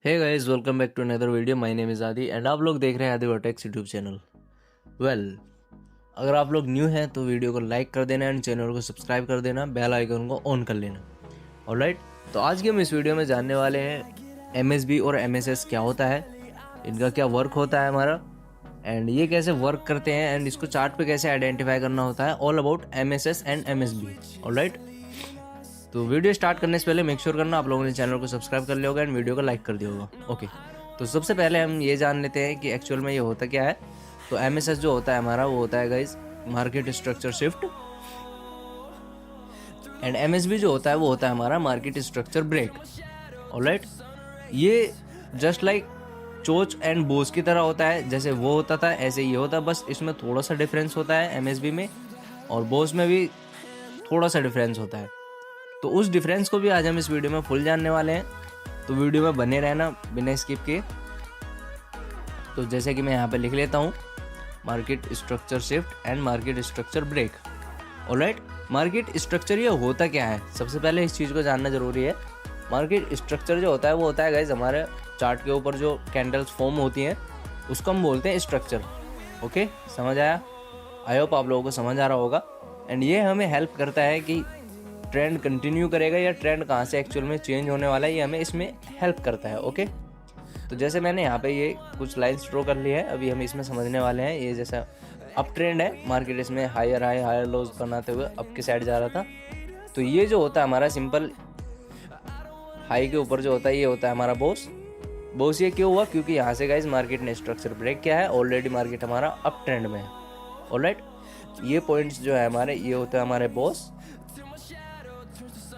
Hey guys, welcome back to another video. My name is Aadi and आप लोग देख रहे हैं आदि वर्टेक्स यूट्यूब चैनल। अगर आप लोग न्यू हैं तो वीडियो को लाइक कर देना एंड चैनल को सब्सक्राइब कर देना, बेल आइकन को ऑन कर लेना। ऑलराइट, तो आज के हम इस वीडियो में जानने वाले हैं एमएसबी और एमएसएस क्या होता है, इनका क्या वर्क होता है हमारा, एंड ये कैसे वर्क करते हैं एंड इसको चार्ट पे कैसे आइडेंटिफाई करना होता है। All about MSS and MSB. Alright, तो वीडियो स्टार्ट करने से पहले मेक श्योर करना आप लोगों ने चैनल को सब्सक्राइब कर लिया होगा एंड वीडियो को लाइक कर दिया होगा। ओके, तो सबसे पहले हम ये जान लेते हैं कि एक्चुअल में ये होता क्या है। तो एमएसएस जो होता है हमारा, वो होता है guys market structure shift, and MSB जो होता है वो होता है हमारा मार्केट स्ट्रक्चर ब्रेक। ऑलराइट, ये जस्ट लाइक चोच एंड बोस की तरह होता है। जैसे वो होता था ऐसे ये होता है, बस इसमें थोड़ा सा डिफरेंस होता है एमएसबी में, और बोस में भी थोड़ा सा डिफरेंस होता है। तो उस डिफरेंस को भी आज हम इस वीडियो में फुल जानने वाले हैं, तो वीडियो में बने रहना बिना स्किप किए। तो जैसे कि मैं यहाँ पे लिख लेता हूँ, market structure shift and market structure break. Alright, market structure ये होता क्या है, सबसे पहले इस चीज़ को जानना जरूरी है। मार्केट स्ट्रक्चर जो होता है वो होता है गाइज हमारे चार्ट के ऊपर जो कैंडल्स फॉर्म होती हैं उसको हम बोलते हैं स्ट्रक्चर। ओके, समझ आया? आई होप आप लोगों को समझ आ रहा होगा। एंड ये हमें हेल्प करता है कि ट्रेंड कंटिन्यू करेगा या ट्रेंड कहाँ से एक्चुअल में चेंज होने वाला है, ये हमें इसमें हेल्प करता है। ओके, तो जैसे मैंने यहाँ पे ये कुछ लाइंस ड्रॉ कर ली है, अभी हम इसमें समझने वाले हैं। ये जैसा अप ट्रेंड है, मार्केट इसमें हायर हाई हायर लोज बनाते हुए अप की साइड जा रहा था। तो ये जो होता है हमारा सिंपल हाई के ऊपर जो होता है ये होता है हमारा बोस। ये क्यों हुआ? क्योंकि यहाँ से गाइज मार्केट ने स्ट्रक्चर ब्रेक किया है, ऑलरेडी मार्केट हमारा अप ट्रेंड में है। ऑलराइट, ये पॉइंट्स जो है हमारे, ये होता है हमारे बॉस।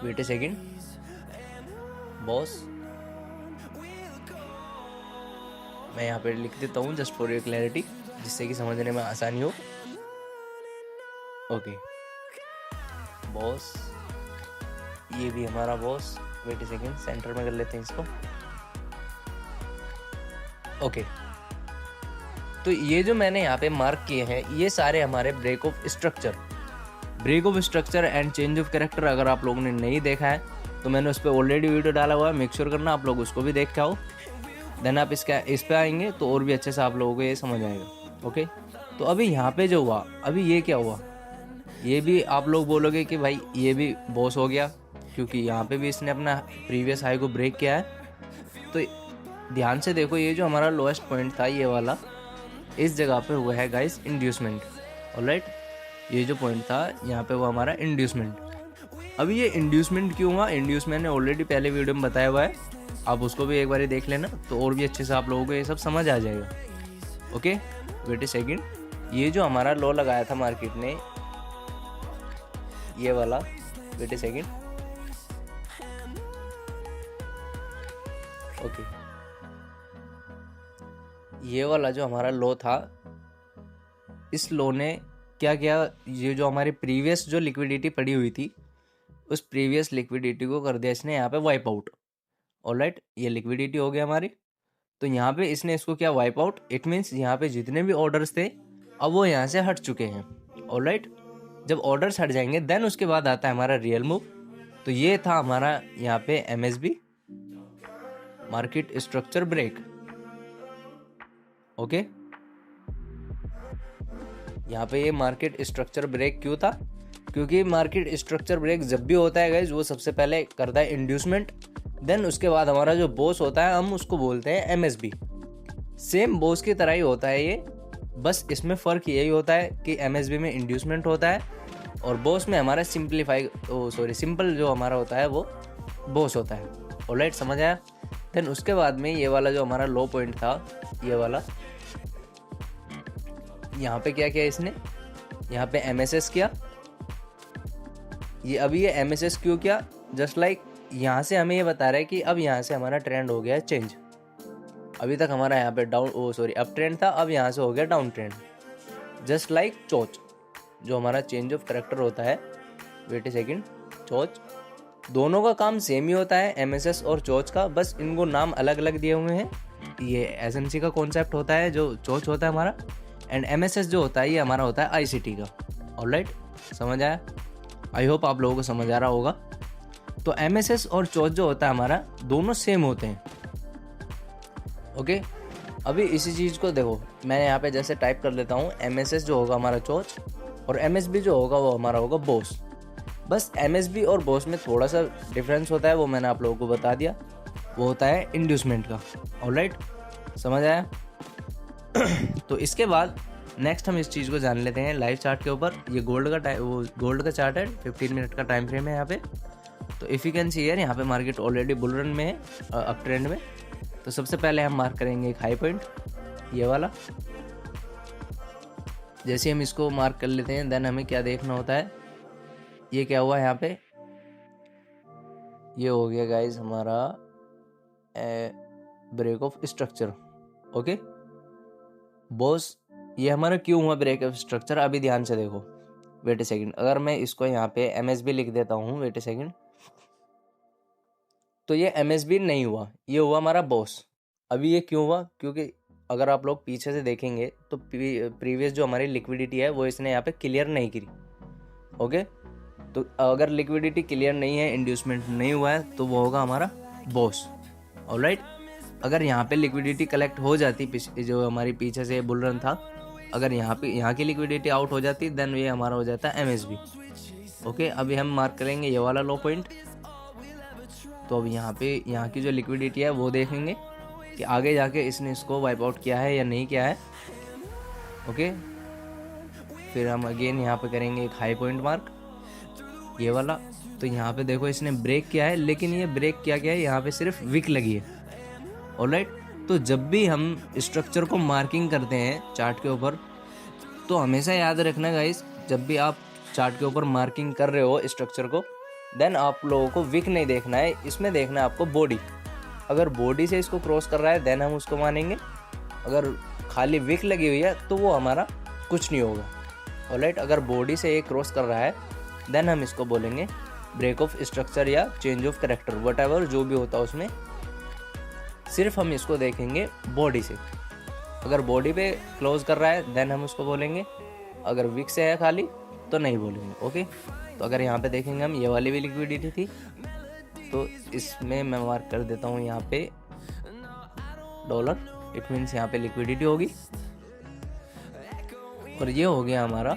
वेट ए सेकेंड, बॉस मैं यहाँ पे लिख देता हूँ जस्ट फॉर योर क्लैरिटी, जिससे कि समझने में आसानी हो। ओके, बॉस, ये भी हमारा बॉस। वेट ए सेकेंड, सेंटर में कर लेते हैं इसको। ओके, तो ये जो मैंने यहाँ पे मार्क किए हैं ये सारे हमारे break of structure and change of character. अगर आप लोगों ने नहीं देखा है तो मैंने उस पर ऑलरेडी वीडियो डाला हुआ है, मेक श्योर करना आप लोग उसको भी देख के आओ। देन आप इस पे आएंगे तो और भी अच्छे से आप लोगों को ये समझ आएगा। ओके, तो अभी यहाँ पे जो हुआ, अभी ये क्या हुआ, ये भी आप लोग बोलोगे कि भाई ये भी बॉस हो गया, क्योंकि यहाँ पे भी इसने अपना प्रीवियस हाई को ब्रेक किया है। तो ध्यान से देखो, ये जो हमारा लोएस्ट पॉइंट था ये वाला, इस जगह पे हुआ है गाइस इंड्यूसमेंट। ऑलराइट, ये जो पॉइंट था यहाँ पे वो हमारा इंड्यूसमेंट। अभी ये इंड्यूसमेंट क्यों हुआ? इंड्यूसमेंट ने ऑलरेडी पहले वीडियो में बताया हुआ है, आप उसको भी एक बार देख लेना तो और भी अच्छे से आप लोगों को ये सब समझ आ जाएगा। ओके, वेट ए सेकेंड, ये जो हमारा लो लगाया था मार्केट ने, ये वाला, वेट ए सेकेंड। ओके, ये वाला जो हमारा लो था, इस लो ने क्या किया, ये जो हमारी प्रीवियस जो लिक्विडिटी पड़ी हुई थी उस प्रीवियस लिक्विडिटी को कर दिया इसने यहाँ पे वाइप आउट। ऑलराइट, ये लिक्विडिटी हो गया हमारी। तो यहाँ पे इसने इसको क्या वाइप आउट, इट मीन्स यहाँ पे जितने भी ऑर्डर्स थे अब वो यहाँ से हट चुके हैं। ऑलराइट, जब ऑर्डर्स हट जाएंगे देन उसके बाद आता है हमारा रियल मूव। तो ये था हमारा यहाँ पे MSB, market structure break. Okay, यहाँ पे ये मार्केट स्ट्रक्चर ब्रेक क्यों था? क्योंकि मार्केट स्ट्रक्चर ब्रेक जब भी होता है गाइज, वो सबसे पहले करता है इंड्यूसमेंट, देन उसके बाद हमारा जो बॉस होता है हम उसको बोलते हैं एमएसबी। सेम बॉस की तरह ही होता है ये, बस इसमें फ़र्क यही होता है कि एमएसबी में इंड्यूसमेंट होता है और बॉस में हमारा सिंपल जो हमारा होता है वो बॉस होता है। ऑलराइट, समझ आया? देन उसके बाद में ये वाला जो हमारा लो पॉइंट था, ये वाला, यहाँ पे क्या किया इसने, यहाँ पे एमएसएस किया। ये अभी ये एमएसएस क्यों किया? जस्ट लाइक यहाँ से हमें ये बता रहा है कि अब यहाँ से हमारा ट्रेंड हो गया है चेंज। अभी तक हमारा यहाँ पे अप ट्रेंड था, अब यहाँ से हो गया डाउन ट्रेंड। जस्ट लाइक चोच, जो हमारा चेंज ऑफ कैरेक्टर होता है, वेट ए सेकेंड, चोच, दोनों का काम सेम ही होता है, एमएसएस और चोच का, बस इनको नाम अलग अलग दिए हुए हैं। ये एसएमसी का कॉन्सेप्ट होता है जो चोच होता है हमारा, एंड एमएसएस जो होता है ये हमारा होता है आईसीटी का। ऑलराइट, समझ आया? आई होप आप लोगों को समझ आ रहा होगा। तो एमएसएस और चोच जो होता है हमारा, दोनों सेम होते हैं। ओके, अभी इसी चीज़ को देखो, मैं यहाँ पे जैसे टाइप कर लेता हूँ MSS जो होगा हमारा चोच, और MSB जो होगा वो हमारा होगा बॉस। बस MSB और बॉस में थोड़ा सा डिफरेंस होता है, वो मैंने आप लोगों को बता दिया, वो होता है इंड्यूसमेंट का। ऑलराइट, समझ आया? तो इसके बाद नेक्स्ट हम इस चीज़ को जान लेते हैं लाइव चार्ट के ऊपर। ये गोल्ड का चार्ट है, 15 मिनट का टाइम फ्रेम है यहाँ पे। तो if you can see here, यहाँ पे मार्केट ऑलरेडी बुल रन में है, अप ट्रेंड में। तो सबसे पहले हम मार्क करेंगे एक हाई पॉइंट, ये वाला। जैसे हम इसको मार्क कर लेते हैं, देन हमें क्या देखना होता है, ये क्या हुआ यहाँ पे, ये हो गया गाइज हमारा break of structure. Okay boss, ये हमारा क्यों हुआ ब्रेक ऑफ स्ट्रक्चर, अभी ध्यान से देखो। वेट ए सेकंड, अगर मैं इसको यहाँ पे MSB लिख देता हूँ, वेट ए सेकंड, तो ये MSB नहीं हुआ, ये हुआ हमारा बॉस। अभी ये क्यों हुआ, क्योंकि अगर आप लोग पीछे से देखेंगे तो प्रीवियस जो हमारी लिक्विडिटी है वो इसने यहाँ पे क्लियर नहीं करी। ओके, तो अगर लिक्विडिटी क्लियर नहीं है, इंड्यूसमेंट नहीं हुआ है, तो वो होगा हमारा बॉस। ऑलराइट, अगर यहाँ पे लिक्विडिटी कलेक्ट हो जाती, जो हमारी पीछे से बुल रन था, अगर यहाँ की लिक्विडिटी आउट हो जाती, देन ये हमारा हो जाता है MSB। ओके, अभी हम मार्क करेंगे ये वाला लो पॉइंट। तो अब यहाँ की जो लिक्विडिटी है वो देखेंगे कि आगे जाके इसने इसको वाइप आउट किया है या नहीं किया है। ओके, फिर हम अगेन यहाँ पे करेंगे एक हाई पॉइंट मार्क, ये वाला। तो यहाँ पे देखो इसने ब्रेक किया है, लेकिन ये ब्रेक किया गया है, यहाँ पे सिर्फ विक लगी है। ऑलराइट, तो जब भी हम स्ट्रक्चर को मार्किंग करते हैं चार्ट के ऊपर, तो हमेशा याद रखना गाइस, जब भी आप चार्ट के ऊपर मार्किंग कर रहे हो स्ट्रक्चर को, देन आप लोगों को विक नहीं देखना है, इसमें देखना है आपको बॉडी। अगर बॉडी से इसको क्रॉस कर रहा है देन हम उसको मानेंगे, अगर खाली विक लगी हुई है तो वो हमारा कुछ नहीं होगा। ऑलराइट, अगर बॉडी से ये क्रॉस कर रहा है देन हम इसको बोलेंगे ब्रेक ऑफ स्ट्रक्चर या चेंज ऑफ कैरेक्टर, वट जो भी होता है उसमें। सिर्फ हम इसको देखेंगे बॉडी से, अगर बॉडी पे क्लोज कर रहा है देन हम उसको बोलेंगे, अगर विक से है खाली तो नहीं बोलेंगे। ओके, तो अगर यहाँ पे देखेंगे हम, ये वाली भी लिक्विडिटी थी, तो इसमें मैं मार्क कर देता हूँ यहाँ पे $, इट मीन्स यहाँ पे लिक्विडिटी होगी, और ये हो गया हमारा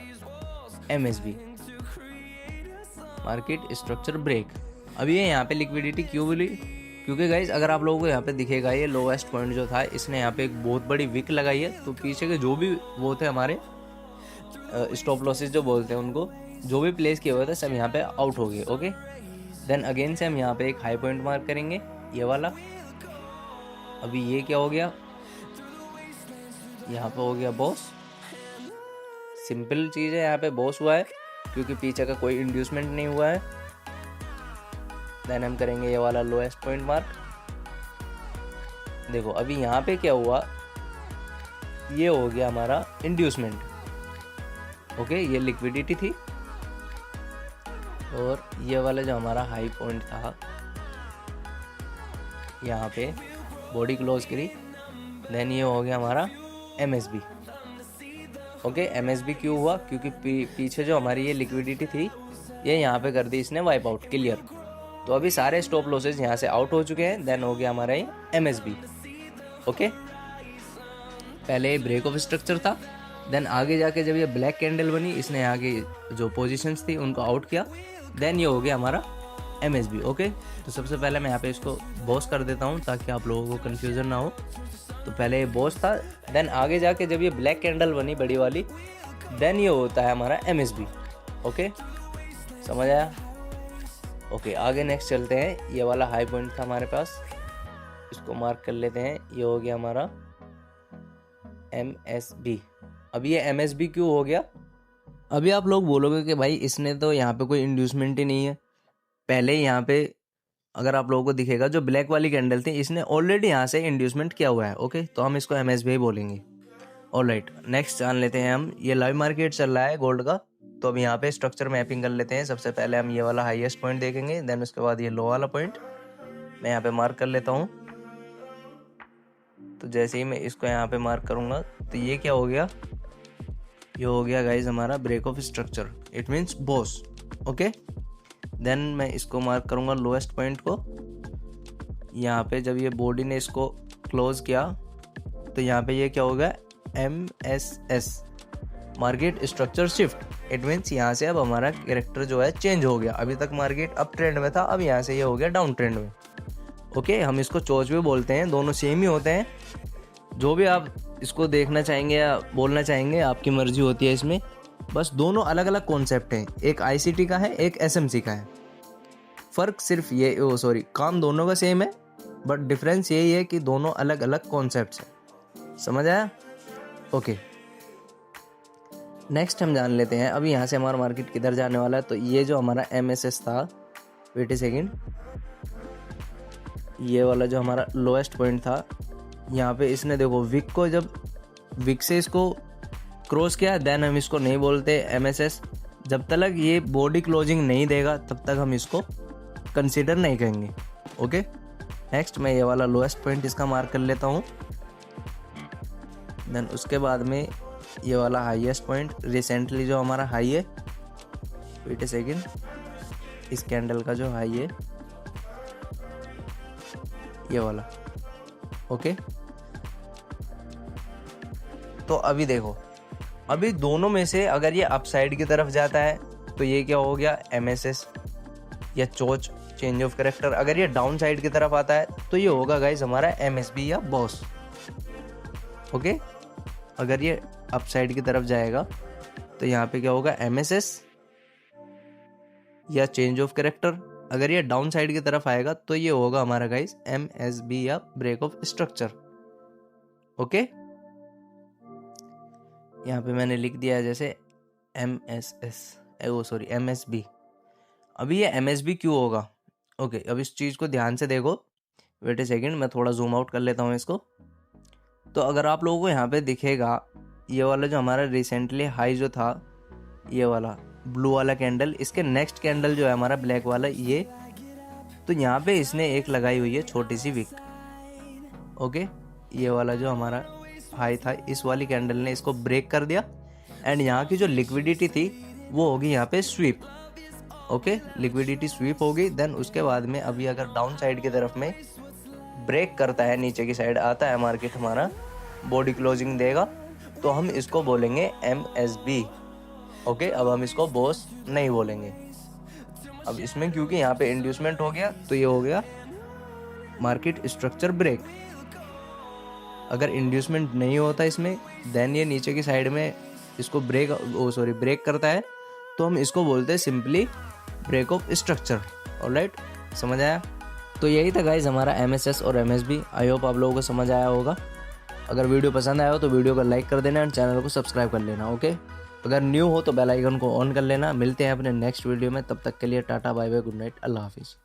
MSB, मार्केट स्ट्रक्चर ब्रेक। अब ये यहाँ पे लिक्विडिटी क्यों बोली, क्योंकि गाइज अगर आप लोगों को यहाँ पे दिखेगा, ये लोएस्ट पॉइंट जो था, इसने यहाँ पे एक बहुत बड़ी विक लगाई है, तो पीछे के जो भी वो थे हमारे स्टॉप लॉसेस जो बोलते हैं उनको, जो भी प्लेस किए हुए थे सब यहाँ पे आउट हो गए। ओके, देन अगेन से हम यहाँ पे एक हाई पॉइंट मार्क करेंगे, ये वाला। अभी ये क्या हो गया, यहाँ पे हो गया बॉस। सिंपल चीज़ है, यहाँ पे बॉस हुआ है क्योंकि पीछे का कोई इंड्यूसमेंट नहीं हुआ है। देन हम करेंगे ये वाला लोएस्ट पॉइंट मार्क। देखो अभी यहाँ पे क्या हुआ, ये हो गया हमारा इंड्यूसमेंट। ओके, ये लिक्विडिटी थी, और ये वाला जो हमारा हाई पॉइंट था, यहाँ पे बॉडी क्लोज करी, देन ये हो गया हमारा MSB। ओके, MSB क्यों हुआ, क्योंकि पीछे जो हमारी ये लिक्विडिटी थी, ये यहाँ पे कर दी इसने वाइप आउट, क्लियर। तो अभी सारे स्टॉप लॉसेज यहाँ से आउट हो चुके हैं, देन हो गया हमारा ये MSB। ओके, पहले ये ब्रेक ऑफ स्ट्रक्चर था, देन आगे जाके जब ये ब्लैक कैंडल बनी, इसने यहाँ की जो पोजीशंस थी उनको आउट किया, देन ये हो गया हमारा MSB। ओके, तो सबसे पहले मैं यहाँ पे इसको बॉस कर देता हूँ ताकि आप लोगों को कन्फ्यूज़न ना हो। तो पहले ये बॉस था, देन आगे जाके जब ये ब्लैक कैंडल बनी बड़ी वाली, देन ये होता है हमारा MSB। ओके, समझ आया? ओके, आगे नेक्स्ट चलते हैं। ये वाला हाई पॉइंट था हमारे पास, इसको मार्क कर लेते हैं, ये हो गया हमारा MSB। अब ये MSB क्यों हो गया? अभी आप लोग बोलोगे कि भाई इसने तो यहाँ पे कोई इंड्यूसमेंट ही नहीं है। पहले यहाँ पे अगर आप लोगों को दिखेगा जो ब्लैक वाली कैंडल थी, इसने ऑलरेडी यहाँ से इंड्यूसमेंट किया हुआ है। ओके, तो हम इसको MSB ही बोलेंगे। ऑलराइट, नेक्स्ट जान लेते हैं हम। ये लाइव मार्केट चल रहा है गोल्ड का, तो अब यहाँ पे स्ट्रक्चर मैपिंग कर लेते हैं। सबसे पहले हम ये वाला हाईएस्ट पॉइंट देखेंगे, देन उसके बाद ये लो वाला पॉइंट मैं यहाँ पे मार्क कर लेता हूँ। तो जैसे ही मैं इसको यहाँ पे मार्क करूँगा, तो ये क्या हो गया, ये हो गया गाइज हमारा break of structure, it means boss. Okay, then मैं इसको मार्क करूँगा लोएस्ट पॉइंट को। यहाँ पे जब ये बॉडी ने इसको क्लोज किया, तो यहाँ पे ये क्या होगा, MSS, market structure shift. It means यहाँ से अब हमारा कैरेक्टर जो है चेंज हो गया। अभी तक मार्केट अप ट्रेंड में था, अब यहाँ से ये हो गया डाउन ट्रेंड में। ओके, हम इसको चोच भी बोलते हैं, दोनों सेम ही होते हैं। जो भी आप इसको देखना चाहेंगे या बोलना चाहेंगे आपकी मर्जी होती है इसमें, बस दोनों अलग अलग कॉन्सेप्ट हैं, एक ICT का है, एक SMC का है। फ़र्क सिर्फ ये काम दोनों का सेम है, बट डिफरेंस यही है कि दोनों अलग अलग कॉन्सेप्ट्स हैं। समझ आया? ओके, नेक्स्ट हम जान लेते हैं अभी यहाँ से हमारा मार्केट किधर जाने वाला है। तो ये जो हमारा MSS था, वेट ए सेकेंड, ये वाला जो हमारा लोएस्ट पॉइंट था, यहाँ पे इसने देखो विक को, जब विक से इसको क्रॉस किया देन हम इसको नहीं बोलते MSS। जब तक ये बॉडी क्लोजिंग नहीं देगा तब तक हम इसको कंसीडर नहीं करेंगे। ओके, नेक्स्ट मैं ये वाला लोएस्ट पॉइंट इसका मार्क कर लेता हूँ। देन उसके बाद में ये वाला हाईएस्ट पॉइंट, रिसेंटली जो हमारा हाई है, वेट ए सेकेंड, इस कैंडल का जो हाई है ये वाला। ओके, तो अभी देखो, अभी दोनों में से अगर ये अपसाइड की तरफ जाता है तो ये क्या हो गया, MSS या चोच, चेंज ऑफ कैरेक्टर। अगर ये डाउन साइड की तरफ आता है तो ये होगा गाइज हमारा MSB या बॉस। ओके, अगर ये अपसाइड की तरफ जाएगा तो यहाँ पे क्या होगा, MSS या चेंज ऑफ कैरेक्टर। अगर ये डाउन साइड की तरफ आएगा तो ये होगा हमारा गाइज MSB या ब्रेक ऑफ स्ट्रक्चर। ओके, यहाँ पे मैंने लिख दिया है जैसे MSB। अभी ये MSB क्यों होगा? ओके, अब इस चीज़ को ध्यान से देखो, वेट ए सेकेंड, मैं थोड़ा जूम आउट कर लेता हूँ इसको। तो अगर आप लोगों को यहाँ पे दिखेगा, ये वाला जो हमारा रिसेंटली हाई जो था, ये वाला ब्लू वाला कैंडल, इसके नेक्स्ट कैंडल जो है हमारा ब्लैक वाला, ये तो यहाँ पे इसने एक लगाई हुई है छोटी सी विक। ओके, ये वाला जो हमारा हाई था, इस वाली कैंडल ने इसको ब्रेक कर दिया एंड यहाँ की जो लिक्विडिटी थी वो होगी यहाँ पे स्वीप। ओके, लिक्विडिटी स्वीप होगी। देन उसके बाद में अभी अगर डाउन साइड की तरफ में ब्रेक करता है, नीचे की साइड आता है मार्केट हमारा, बॉडी क्लोजिंग देगा, तो हम इसको बोलेंगे MSB। ओके, अब हम इसको बॉस नहीं बोलेंगे। अब इसमें क्योंकि यहाँ पे इंड्यूसमेंट हो गया तो ये हो गया मार्केट स्ट्रक्चर ब्रेक। अगर इंड्यूसमेंट नहीं होता इसमें, देन ये नीचे की साइड में इसको ब्रेक करता है, तो हम इसको बोलते हैं simply break of structure. Alright, समझ आया? तो यही था गाइज हमारा MSS और MSB। आई होप आप लोगों को समझ आया होगा। अगर वीडियो पसंद आया हो तो वीडियो को लाइक कर देना और चैनल को सब्सक्राइब कर लेना। ओके, अगर न्यू हो तो बेल आइकन को ऑन कर लेना। मिलते हैं अपने नेक्स्ट वीडियो में, तब तक के लिए tata, bye bye, good night, अल्लाह हाफिज़।